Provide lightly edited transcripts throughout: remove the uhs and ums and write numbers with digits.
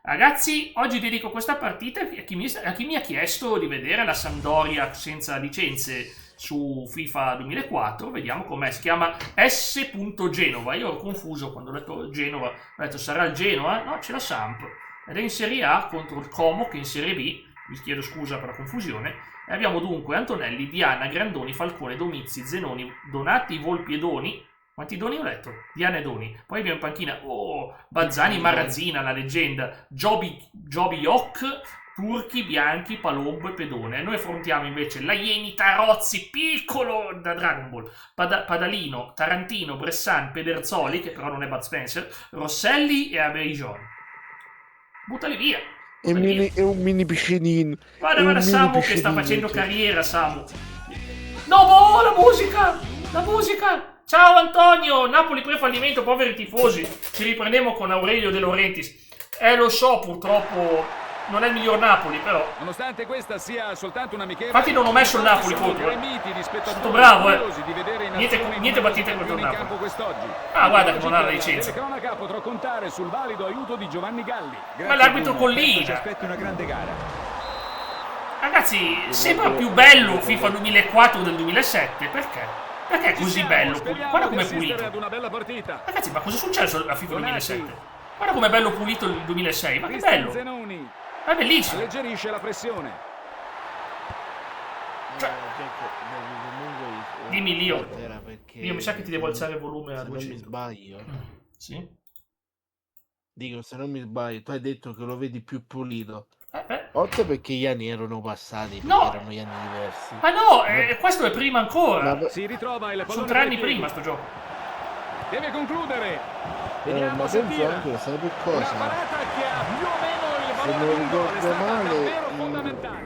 Ragazzi, oggi dedico questa partita a chi mi ha chiesto di vedere la Sampdoria senza licenze su FIFA 2004. Vediamo com'è. Si chiama S. Genova. Io ero confuso quando ho letto Genova. Ho detto sarà il Genoa? No, c'è la Samp. Ed è in Serie A contro il Como, che è in Serie B. Vi chiedo scusa per la confusione. E abbiamo dunque Antonelli, Diana, Grandoni, Falcone, Domizzi, Zenoni, Donati, Volpi e Doni. Quanti doni ho letto? Diana e Doni. Poi abbiamo in panchina Bazzani, Marazzina, la leggenda, Joby Yok, Turchi, Bianchi, Palombo e Pedone. Noi affrontiamo invece la Ieni, Tarozzi, piccolo da Dragon Ball, Padalino, Tarantino, Bressan, Pederzoli, che però non è Bud Spencer, Rosselli e Abeijon. Buttali via. È un mini piscinino. Guarda Samu che sta facendo carriera, Samu. No, la musica! La musica! Ciao Antonio, Napoli pre-fallimento, poveri tifosi. Ci riprendiamo con Aurelio De Laurentiis. Lo so, purtroppo non è il miglior Napoli, però. Nonostante questa sia soltanto una amichevole. Infatti non ho messo il Napoli contro. Sono stato bravo, Niente battite contro il Napoli. Ah, guarda che non ha la licenza. Cronaca potrò contare sul valido aiuto di Giovanni Galli. Ma l'arbitro collina. Ci aspetti una grande gara. Ragazzi, sembra più bello FIFA 2004 del 2007, perché? Perché è così bello? Guarda com'è pulito. Ragazzi, ma cosa è successo a FIFA 2007? Guarda com'è bello pulito il 2006, ma che bello! È bellissimo! Alleggerisce la pressione. Cioè, dimmi Lio. Io mi sa che ti devo alzare il volume a 200. Se non mi sbaglio. Sì? Dico, se non mi sbaglio, tu hai detto che lo vedi più pulito. Oltre perché gli anni erano passati, no, erano gli anni diversi. Ma no, questo è prima ancora. Si ritrova il sono 3 anni prima sto gioco. Deve concludere. Ma penso anche, sai per cosa? Se non ricordo male,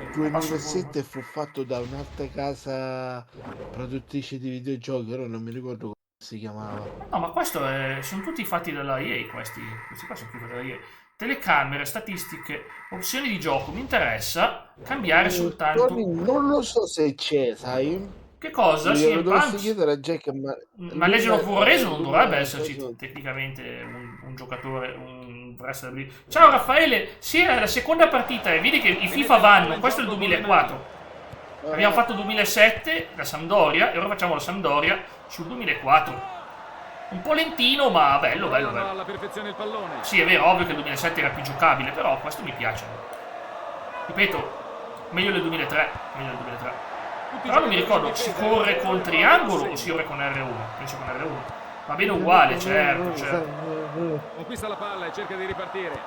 il 2007 fu fatto da un'altra casa produttrice di videogiochi, ora non mi ricordo come si chiamava. No, ma questo sono tutti fatti dalla EA, questi qua sono tutti dalla EA. Telecamere, statistiche, opzioni di gioco, mi interessa cambiare soltanto. Non lo so se c'è, sai? Che cosa? Sì, lo dovessi chiedere a Jack, ma Legend of War Reso non dovrebbe esserci tecnicamente un giocatore, un wrestler. Ciao Raffaele, sì, è la seconda partita e vedi che i FIFA vanno, questo è il 2004. Abbiamo fatto 2007 la Sampdoria e ora facciamo la Sampdoria sul 2004. Un po' lentino, ma bello. Alla perfezione il pallone. Sì, è vero, ovvio che il 2007 era più giocabile, però questo mi piace. Ripeto, meglio del 2003. Però non mi ricordo, si corre con triangolo o si corre con R1? Penso con R1. Va bene uguale, certo. Conquista la palla e cerca di ripartire.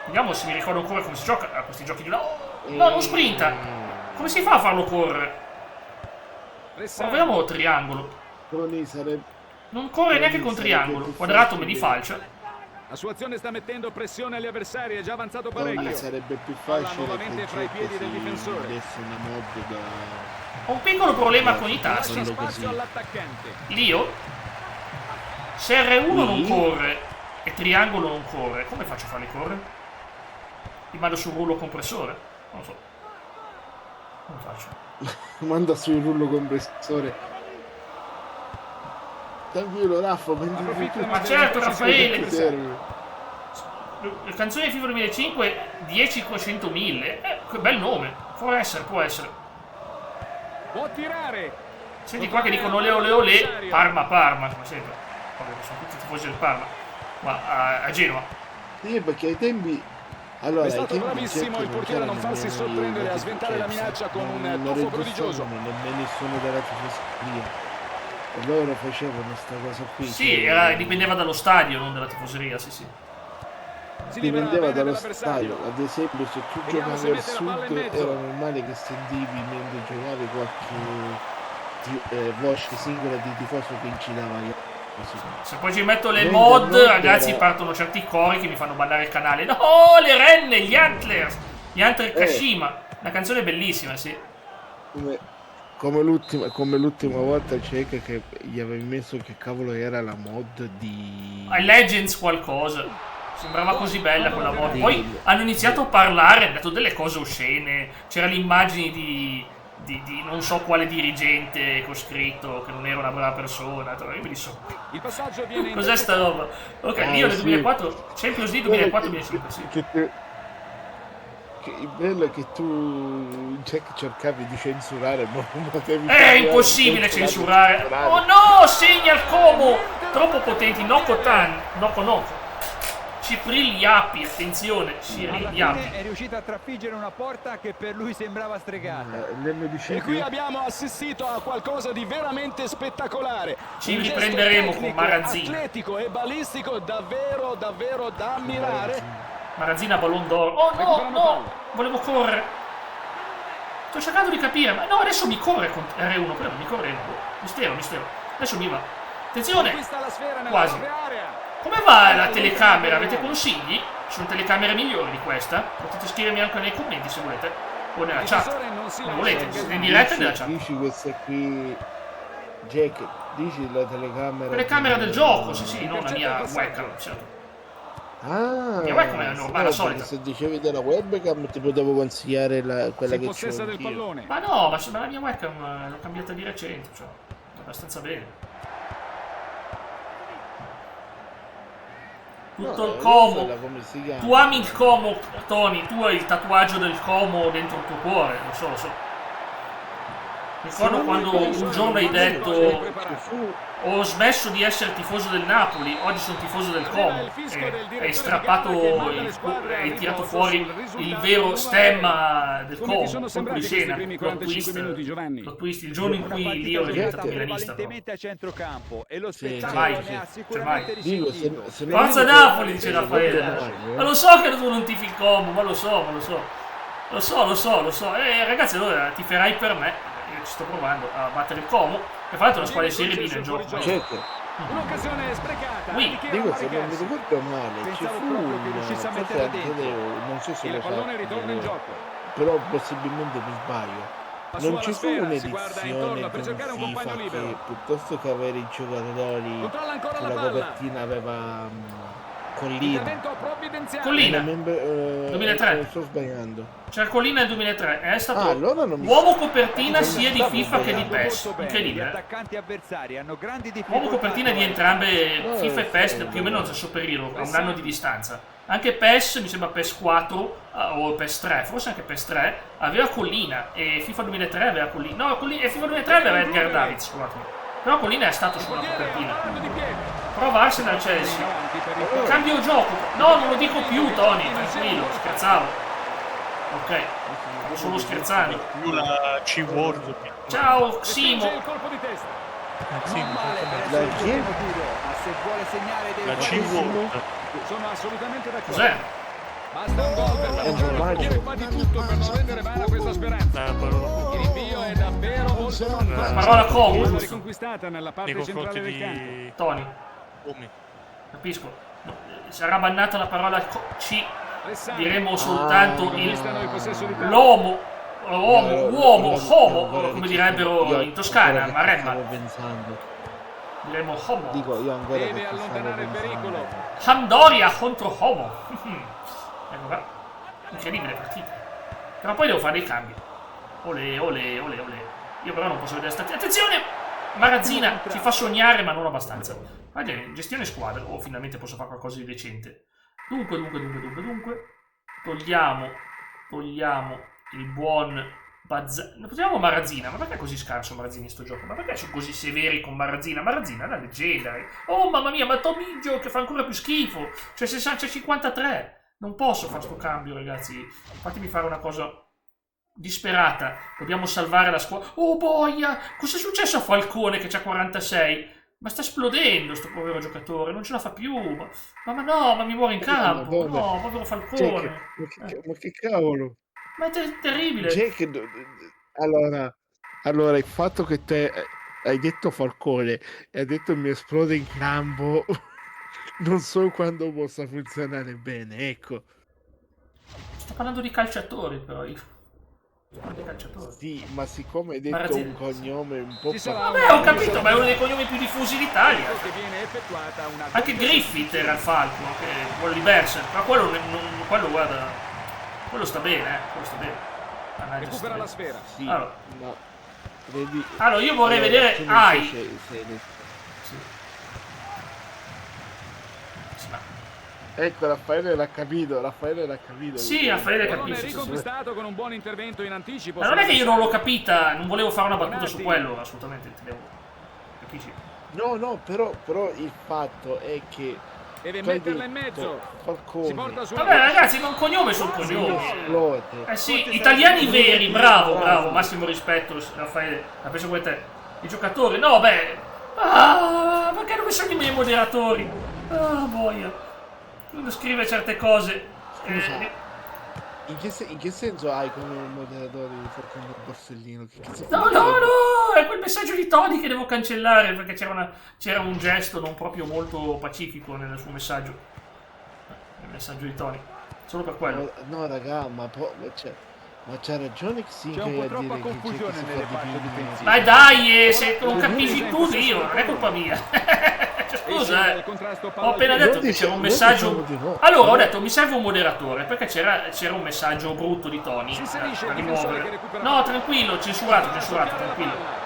Vediamo se mi ricordo ancora come si gioca a questi giochi di là. No, non sprinta. Come si fa a farlo correre? Proviamo triangolo. Non corre neanche con triangolo. Quadrato me di falcia. La sua azione sta mettendo pressione agli avversari, è già avanzato parecchio. Sarebbe più facile nuovamente fra i piedi del difensore. Una mod da... Ho un piccolo problema con i tasti. Lio, se R1 non corre e triangolo non corre, come faccio a farli correre? Li mando sul rullo compressore? Non lo so. Come faccio? Manda sul rullo compressore. Tranquillo Raffa, ma certo Raffaele, la canzone di FIFA 2005 10 400 1000, che bel nome, può essere. Può tirare. Senti qua che dicono ole Parma, come sempre. Vabbè, sono tutti tifosi del Parma, ma a Genova. Sì, perché ai tempi... Allora, è stato bravissimo il portiere a non farsi sorprendere, a sventare la minaccia con un tuffo prodigioso. Nemmeno nessuno della tifoseria. E loro facevano sta cosa qui. Sì, dipendeva dallo stadio, non dalla tifoseria, sì. Dipendeva dallo stadio. Ad esempio, se tu giocavi al sud era normale che sentivi mentre giocavi qualche voce singola di tifoso che incitava. Se poi ci metto le mod, ragazzi, partono certi cori che mi fanno bannare il canale. No, le renne, gli Antlers Kashima. La canzone è bellissima, sì. Come l'ultima volta c'è che gli avevi messo che cavolo era la mod di... Legends qualcosa. Sembrava così bella quella mod. Poi hanno iniziato a parlare, hanno detto delle cose oscene. C'era l'immagine di non so quale dirigente coscritto che non era una brava persona. Io mi dico, Il passaggio viene cos'è sta roba? Ok, io nel 2004, Champions League 2004-2005, sì. Il bello è che tu cercavi di censurare, ma non potevi. È impossibile censurare. Oh no, segna il Como! Troppo potenti, Noko Tan, Noko. Cipril Yappi, attenzione, Cyril Yappi. È riuscito a traffiggere una porta che per lui sembrava stregata. E qui abbiamo assistito a qualcosa di veramente spettacolare. Ci riprenderemo con Marazzina. Atletico e balistico davvero da ammirare. Marazzina Ballon d'Oro. Oh no, volevo correre. Sto cercando di capire, ma no, adesso mi corre con R1, però non mi corre. Mistero. Adesso mi va. Attenzione. Quasi. Come va la telecamera? Avete consigli? Ci sono telecamere migliori di questa? Potete scrivermi anche nei commenti se volete. O nella chat. Non volete, siete in diretta nella chat. Dici questa qui, Jack, dici la telecamera. Telecamera del gioco, sì, non la mia webcam, certo. Ah, mia webcam è normale, la solita. Se dicevi della webcam ti potevo consigliare quella che c'è. Del pallone. Ma no, ma la mia webcam l'ho cambiata di recente, cioè, abbastanza bene. Tutto il Como. Tu ami il Como, Tony, tu hai il tatuaggio del Como dentro il tuo cuore, lo so. Ricordo quando un giorno hai detto ho smesso di essere tifoso del Napoli, oggi sono tifoso del Como. Hai strappato, hai tirato fuori il vero stemma del Como, colpo di scena, plot twist, il giorno in cui Dio è diventato milanista. A centrocampo e lo spettacolo ne ha sicuramente risentito. Forza Napoli, dice Raffaele. Ma lo so che tu non tifi il Como, ma lo so. Ragazzi, allora tiferai per me. Io ci sto provando a battere il Como, che fra l'altro è una squadra di Serie B nel gioco. Un'occasione sprecata. Dico, se non mi ricordo male, ci fu non so se il pallone ritorna in gioco. Però possibilmente mi sbaglio. Non ci fu un'edizione con FIFA che piuttosto che avere i giocatori sulla copertina aveva Collina. 2003. Sto sbagliando. C'era Collina nel 2003, è stato allora non uomo copertina sia di FIFA che di PES. Incredibile. Uomo copertina di entrambe FIFA e PES, più o meno nello stesso periodo, a un anno di distanza. Anche PES, mi sembra PES 4 o PES 3, forse anche PES 3, aveva Collina e FIFA 2003 aveva Collina. No, e FIFA 2003 aveva Edgar Davids, scusatemi. Però Collina è stato sulla copertina. Prova Arsenal Chelsea. Cambio gioco. No, non lo dico più, Tony, tranquillo, scherzavo. Ok, stavo solo scherzando. Più la C-Word. Ciao, Simo. La C-Word. Sono assolutamente d'accordo. Cos'è? Basta un gol per la che fa di tutto per non rendere vana questa speranza. Il rinvio è davvero oltre la parola Como riconquistata nella parte centrale del campo. Tony. Capisco. Sarà bannata la parola C. Diremo soltanto l'uomo, come direbbero in Toscana, Maremma. Diremo homo. Dico, io ancora deve allontanare il pericolo. Sampdoria contro Homo. Ecco qua. Incredibile partita. Però poi devo fare dei cambi. Ole. Io però non posso vedere stati. Attenzione! Marazzina ci fa sognare, ma non abbastanza. Guarda, gestione squadra. Oh, finalmente posso fare qualcosa di decente. Dunque. Togliamo il buon Togliamo Marazzina. Ma perché è così scarso Marazzina in sto gioco? Ma perché sono così severi con Marazzina? Marazzina è una leggenda. Oh mamma mia, ma Tomiggio che fa ancora più schifo. Cioè 53. Non posso fare sto cambio, ragazzi. Fatemi fare una cosa disperata. Dobbiamo salvare la squadra. Oh boia! Cos'è successo a Falcone che c'ha 46? Ma sta esplodendo sto povero giocatore, non ce la fa più. Ma no, ma mi muore in campo. No, povero Falcone. Ma che cavolo? Ma è terribile. Allora, il fatto che te hai detto Falcone e hai detto mi esplode in campo, non so quando possa funzionare bene, ecco. Sto parlando di calciatori, però io. Sì, ma siccome hai detto un cognome un po' vabbè, ho capito, ma è uno dei cognomi più diffusi d'Italia. Anche Griffith era il Falco, che quello di Berser, ma quello guarda, quello sta bene, quello sta bene. Recupera la sfera. Sì, Allora. ma vedi... Allora, io vorrei vedere se Ai. se- Sì. Sì, ma- Ecco, Raffaele l'ha capito, Sì, Raffaele Pallone capisce. riconquistato con un buon intervento in anticipo. Ma non è che io non l'ho capita, non volevo fare una battuta su quello, assolutamente, intendevo. Capisci? No, però il fatto è che Deve tu hai metterla in detto, mezzo. Falcone, Si porta su. Vabbè ragazzi, non cognome sul cognome. esplode. Eh sì, italiani veri, bravo, massimo rispetto, Raffaele, la penso come te. I giocatori, no, beh. Perché non mi sono i miei moderatori? Boia. Quando scrive certe cose. Scusa. In che senso hai come moderatore di Falcone Borsellino? No, è quel messaggio di Tony che devo cancellare perché c'era un gesto non proprio molto pacifico nel suo messaggio. Nel messaggio di Tony. Solo per quello. No, raga, ma c'ha ragione Xinca C'è un po' a troppa dire confusione che nelle fasce difensive. Ma dai, se non capisci tu, io, non è colpa mia. Scusa, ho appena detto che c'era un messaggio. Allora ho detto mi serve un moderatore perché c'era un messaggio brutto di Tony da rimuovere. No, tranquillo, censurato, tranquillo.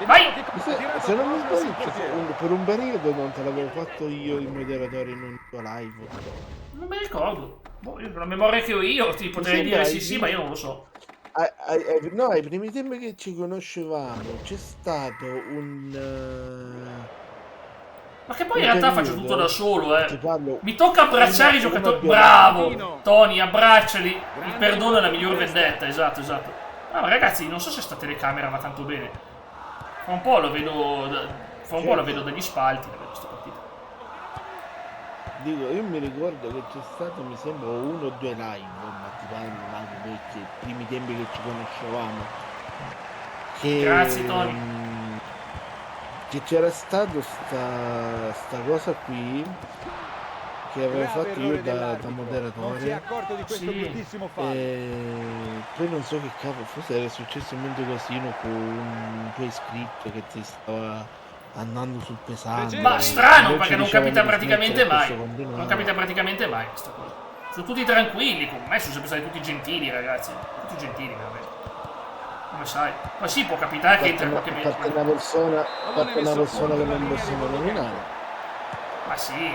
Vai! Se non mi sbaglio, per un periodo non te l'avevo fatto io il moderatore in un tuo live. Non mi ricordo. Boh, io, la memoria che ho io ti potrei dire sì, ma io non lo so. No, ai primi tempi che ci conoscevamo c'è stato un... Ma che poi in realtà faccio tutto da solo, Ti parlo... Mi tocca abbracciare i giocatori. Bravo! Tony, abbracciali. Il perdono è la miglior vendetta, esatto. Ah, ma ragazzi, non so se sta telecamera va tanto bene. Fra un po' lo vedo. Fra un po' la vedo dagli spalti, questa partita. Dico, io mi ricordo che c'è stato, mi sembra, 1 o 2 live, ma ti parlo live vecchi, i primi tempi che ci conoscevamo. Grazie, Tony. Che c'era stato sta cosa qui che avevo fatto io da moderatore. Non si è accorto di questo bruttissimo fallo. Poi non so che cavolo, forse era successo un momento casino con un tuo iscritto che ti stava andando sul pesante. Ma strano, perché non capita praticamente mai. Non capita praticamente mai questa cosa. Sono tutti tranquilli, con me sono sempre stati tutti gentili, ragazzi. Tutti gentili, veramente. Come sai? Ma sì, può capitare che entra qualche mezzo. Fatta una persona che non possiamo nominare. Ma sì.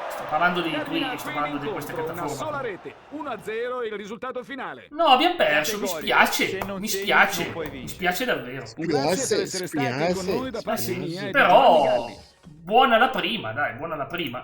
Sto parlando di qui, sto parlando di queste Una sola piattaforme. rete, 1-0 il risultato finale. No, abbiamo perso, mi spiace. Se non Mi c'eri, spiace. non puoi Mi vincere. spiace davvero. Grazie per essere stati con noi da parte mia e di Giovanni Però Galli. buona la prima, dai, buona la prima.